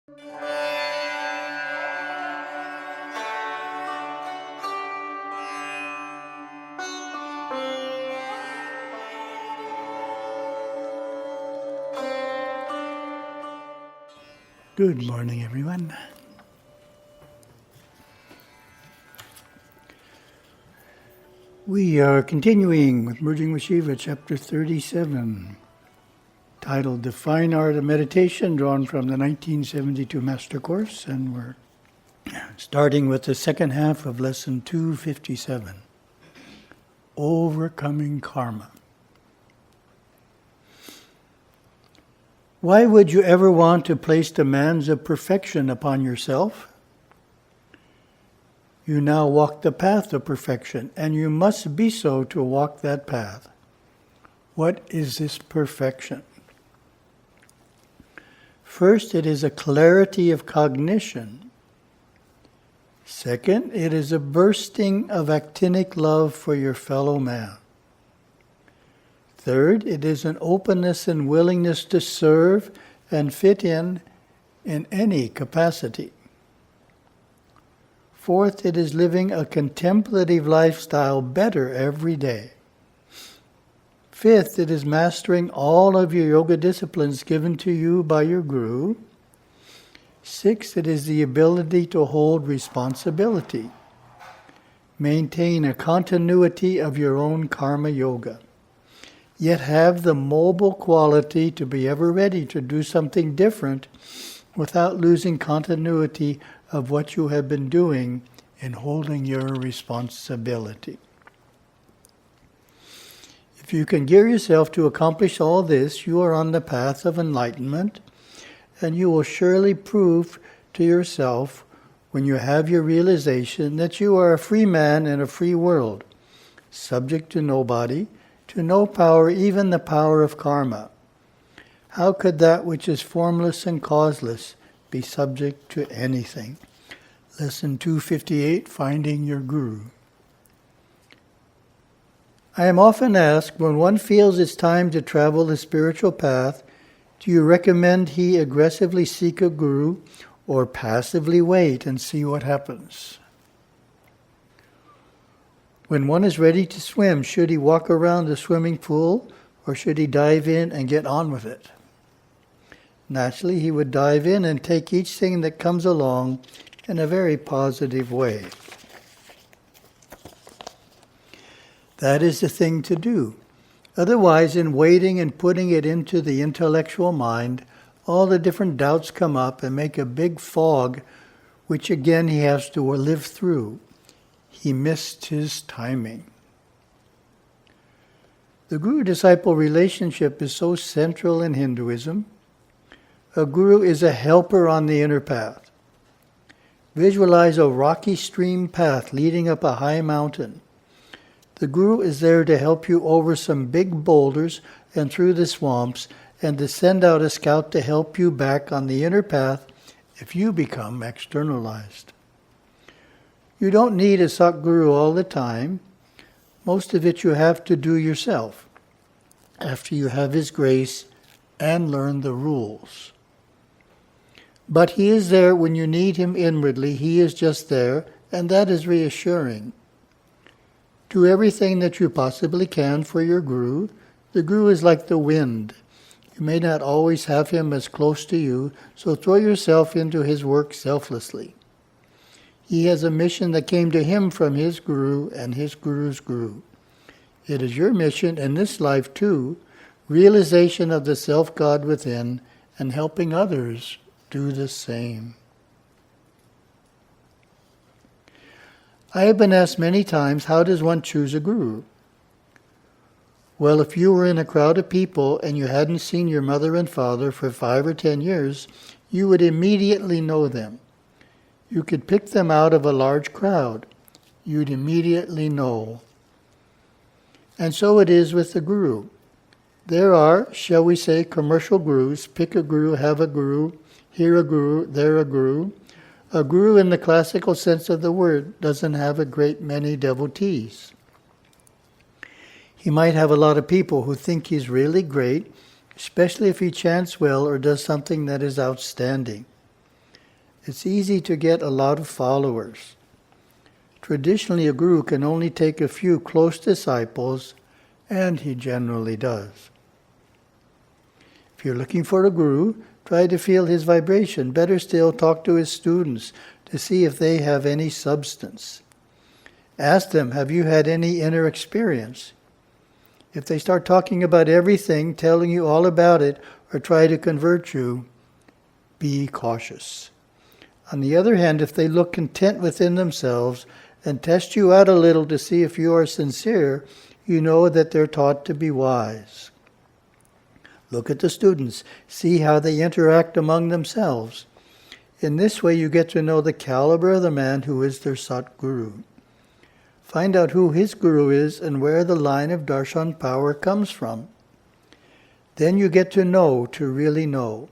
Good morning, everyone. We are continuing with Merging with Śiva, chapter 37, titled The Fine Art of Meditation, drawn from the 1972 Master Course, and we're starting with the second half of Lesson 257, Overcoming Karma. Why would you ever want to place demands of perfection upon yourself? You now walk the path of perfection, and you must be so to walk that path. What is this perfection? First, it is a clarity of cognition. Second, it is a bursting of actinic love for your fellow man. Third, it is an openness and willingness to serve and fit in any capacity. Fourth, it is living a contemplative lifestyle better every day. Fifth, it is mastering all of your yoga disciplines given to you by your guru. Sixth, it is the ability to hold responsibility. Maintain a continuity of your own karma yoga. Yet have the mobile quality to be ever ready to do something different without losing continuity of what you have been doing in holding your responsibility. If you can gear yourself to accomplish all this, you are on the path of enlightenment, and you will surely prove to yourself, when you have your realization, that you are a free man in a free world, subject to nobody, to no power, even the power of karma. How could that which is formless and causeless be subject to anything? Lesson 258, Finding Your Guru. I am often asked, when one feels it's time to travel the spiritual path, do you recommend he aggressively seek a guru or passively wait and see what happens? When one is ready to swim, should he walk around the swimming pool or should he dive in and get on with it? Naturally, he would dive in and take each thing that comes along in a very positive way. That is the thing to do. Otherwise, in waiting and putting it into the intellectual mind, all the different doubts come up and make a big fog, which again he has to live through. He missed his timing. The guru-disciple relationship is so central in Hinduism. A guru is a helper on the inner path. Visualize a rocky stream path leading up a high mountain. The guru is there to help you over some big boulders and through the swamps, and to send out a scout to help you back on the inner path if you become externalized. You don't need a Satguru all the time. Most of it you have to do yourself, after you have his grace and learn the rules. But he is there when you need him inwardly. He is just there, and that is reassuring. Do everything that you possibly can for your guru. The guru is like the wind. You may not always have him as close to you, so throw yourself into his work selflessly. He has a mission that came to him from his guru and his guru's guru. It is your mission in this life too, realization of the self-God within and helping others do the same. I have been asked many times, how does one choose a guru? Well, if you were in a crowd of people and you hadn't seen your mother and father for 5 or 10 years, you would immediately know them. You could pick them out of a large crowd. You'd immediately know. And so it is with the guru. There are, shall we say, commercial gurus. Pick a guru, have a guru, here a guru, there a guru. A guru in the classical sense of the word doesn't have a great many devotees. He might have a lot of people who think he's really great, especially if he chants well or does something that is outstanding. It's easy to get a lot of followers. Traditionally, a guru can only take a few close disciples, and he generally does. If you're looking for a guru, try to feel his vibration. Better still, talk to his students to see if they have any substance. Ask them, have you had any inner experience? If they start talking about everything, telling you all about it, or try to convert you, be cautious. On the other hand, if they look content within themselves and test you out a little to see if you are sincere, you know that they're taught to be wise. Look at the students, see how they interact among themselves. In this way you get to know the caliber of the man who is their Satguru. Find out who his guru is and where the line of darshan power comes from. Then you get to know, to really know.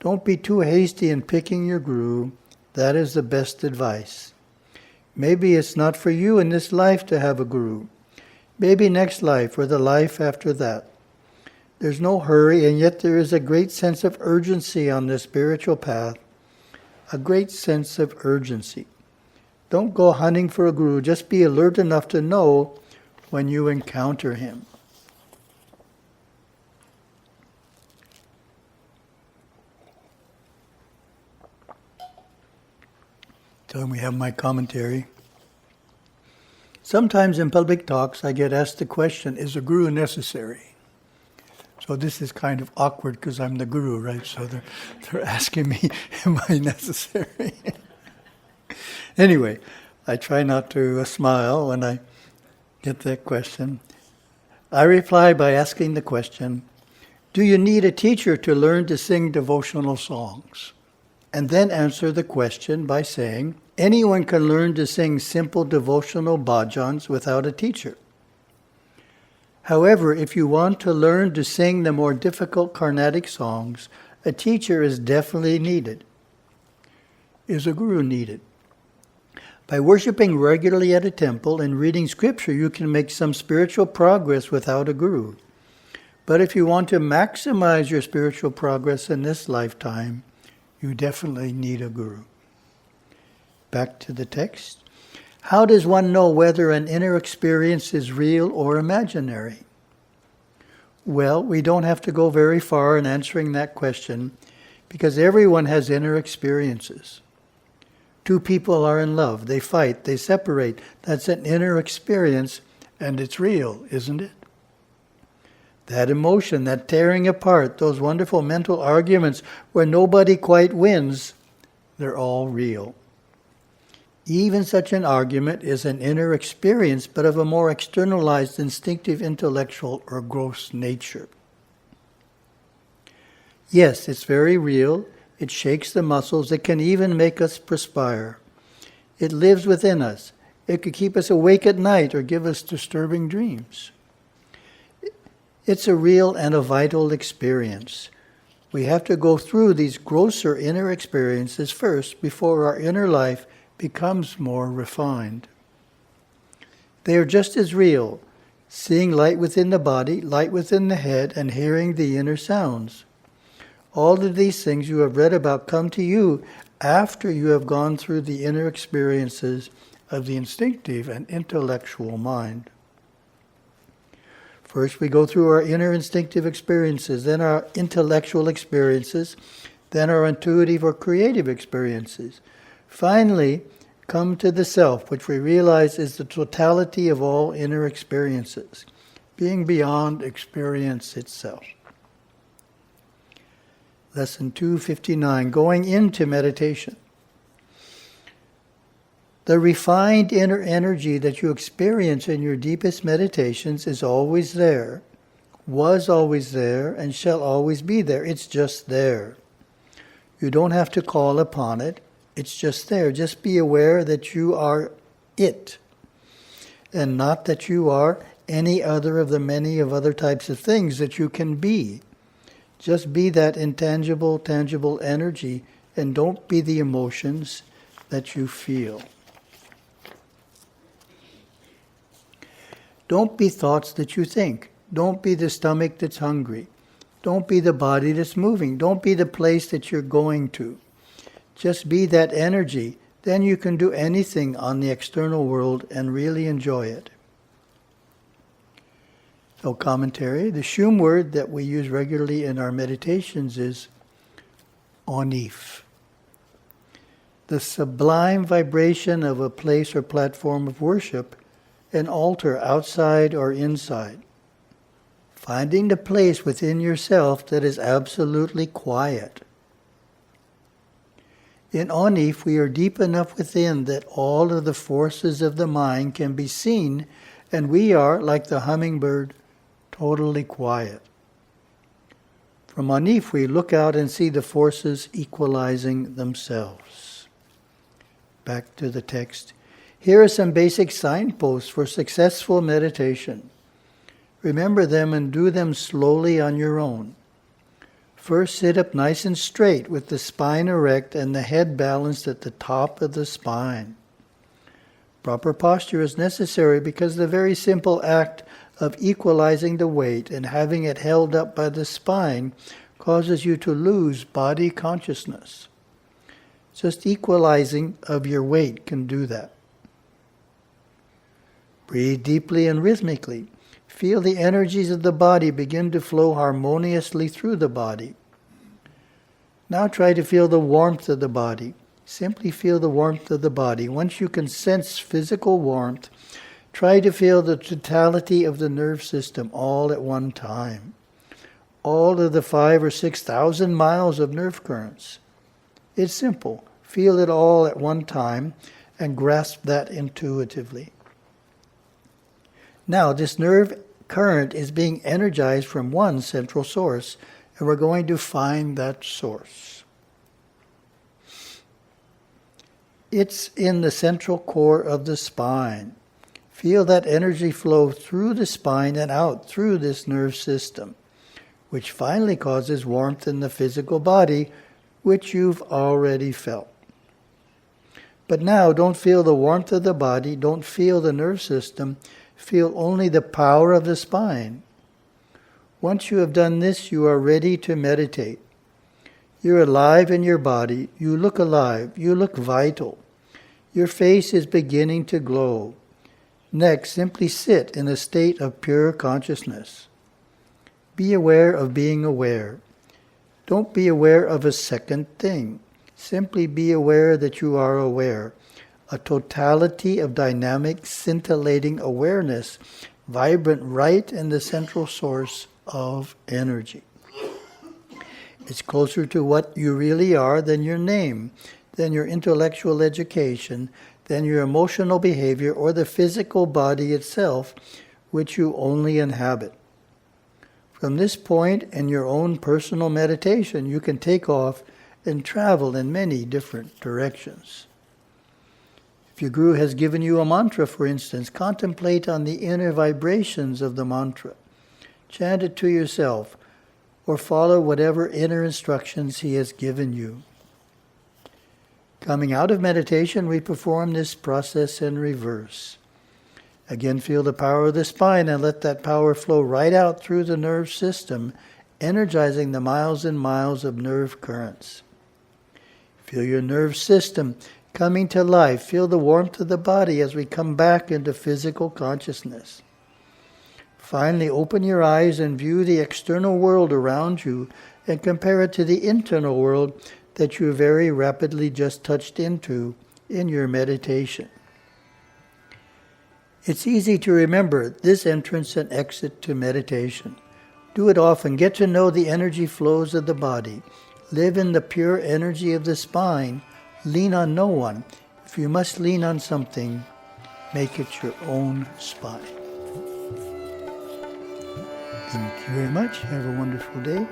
Don't be too hasty in picking your guru. That is the best advice. Maybe it's not for you in this life to have a guru. Maybe next life or the life after that. There's no hurry, and yet there is a great sense of urgency on this spiritual path. A great sense of urgency. Don't go hunting for a guru. Just be alert enough to know when you encounter him. So we have my commentary. Sometimes in public talks I get asked the question, is a guru necessary? So this is kind of awkward because I'm the guru, right? So they're asking me, am I necessary? Anyway, I try not to smile when I get that question. I reply by asking the question, do you need a teacher to learn to sing devotional songs? And then answer the question by saying, anyone can learn to sing simple devotional bhajans without a teacher. However, if you want to learn to sing the more difficult Carnatic songs, a teacher is definitely needed. Is a guru needed? By worshipping regularly at a temple and reading scripture, you can make some spiritual progress without a guru. But if you want to maximize your spiritual progress in this lifetime, you definitely need a guru. Back to the text. How does one know whether an inner experience is real or imaginary? Well, we don't have to go very far in answering that question because everyone has inner experiences. Two people are in love, they fight, they separate. That's an inner experience and it's real, isn't it? That emotion, that tearing apart, those wonderful mental arguments where nobody quite wins, they're all real. Even such an argument is an inner experience, but of a more externalized, instinctive, intellectual, or gross nature. Yes, it's very real. It shakes the muscles. It can even make us perspire. It lives within us. It could keep us awake at night or give us disturbing dreams. It's a real and a vital experience. We have to go through these grosser inner experiences first before our inner life becomes more refined. They are just as real, seeing light within the body, light within the head, and hearing the inner sounds. All of these things you have read about come to you after you have gone through the inner experiences of the instinctive and intellectual mind. First we go through our inner instinctive experiences, then our intellectual experiences, then our intuitive or creative experiences. Finally, come to the self, which we realize is the totality of all inner experiences, being beyond experience itself. Lesson 259, going into meditation. The refined inner energy that you experience in your deepest meditations is always there, was always there, and shall always be there. It's just there. You don't have to call upon it. It's just there. Just be aware that you are it, and not that you are any other of the many of other types of things that you can be. Just be that intangible, tangible energy, and don't be the emotions that you feel. Don't be thoughts that you think. Don't be the stomach that's hungry. Don't be the body that's moving. Don't be the place that you're going to. Just be that energy. Then you can do anything on the external world and really enjoy it. So commentary, the Shum word that we use regularly in our meditations is onif. The sublime vibration of a place or platform of worship, an altar outside or inside. Finding the place within yourself that is absolutely quiet. In onif, we are deep enough within that all of the forces of the mind can be seen, and we are, like the hummingbird, totally quiet. From onif, we look out and see the forces equalizing themselves. Back to the text. Here are some basic signposts for successful meditation. Remember them and do them slowly on your own. First, sit up nice and straight with the spine erect and the head balanced at the top of the spine. Proper posture is necessary because the very simple act of equalizing the weight and having it held up by the spine causes you to lose body consciousness. Just equalizing of your weight can do that. Breathe deeply and rhythmically. Feel the energies of the body begin to flow harmoniously through the body. Now try to feel the warmth of the body. Simply feel the warmth of the body. Once you can sense physical warmth, try to feel the totality of the nerve system all at one time. All of the 5,000 or 6,000 miles of nerve currents. It's simple. Feel it all at one time and grasp that intuitively. Now, this nerve current is being energized from one central source, and we're going to find that source. It's in the central core of the spine. Feel that energy flow through the spine and out through this nerve system, which finally causes warmth in the physical body, which you've already felt. But now, don't feel the warmth of the body, don't feel the nerve system, feel only the power of the spine. Once you have done this, you are ready to meditate. You're alive in your body. You look alive. You look vital. Your face is beginning to glow. Next, simply sit in a state of pure consciousness. Be aware of being aware. Don't be aware of a second thing. Simply be aware that you are aware. A totality of dynamic, scintillating awareness, vibrant right in the central source of energy. It's closer to what you really are than your name, than your intellectual education, than your emotional behavior or the physical body itself, which you only inhabit. From this point in your own personal meditation, you can take off and travel in many different directions. If your guru has given you a mantra, for instance, contemplate on the inner vibrations of the mantra. Chant it to yourself, or follow whatever inner instructions he has given you. Coming out of meditation, we perform this process in reverse. Again, feel the power of the spine and let that power flow right out through the nerve system, energizing the miles and miles of nerve currents. Feel your nerve system coming to life. Feel the warmth of the body as we come back into physical consciousness. Finally, open your eyes and view the external world around you and compare it to the internal world that you very rapidly just touched into in your meditation. It's easy to remember this entrance and exit to meditation. Do it often. Get to know the energy flows of the body. Live in the pure energy of the spine. Lean on no one. If you must lean on something, make it your own spine. Thank you very much. Have a wonderful day.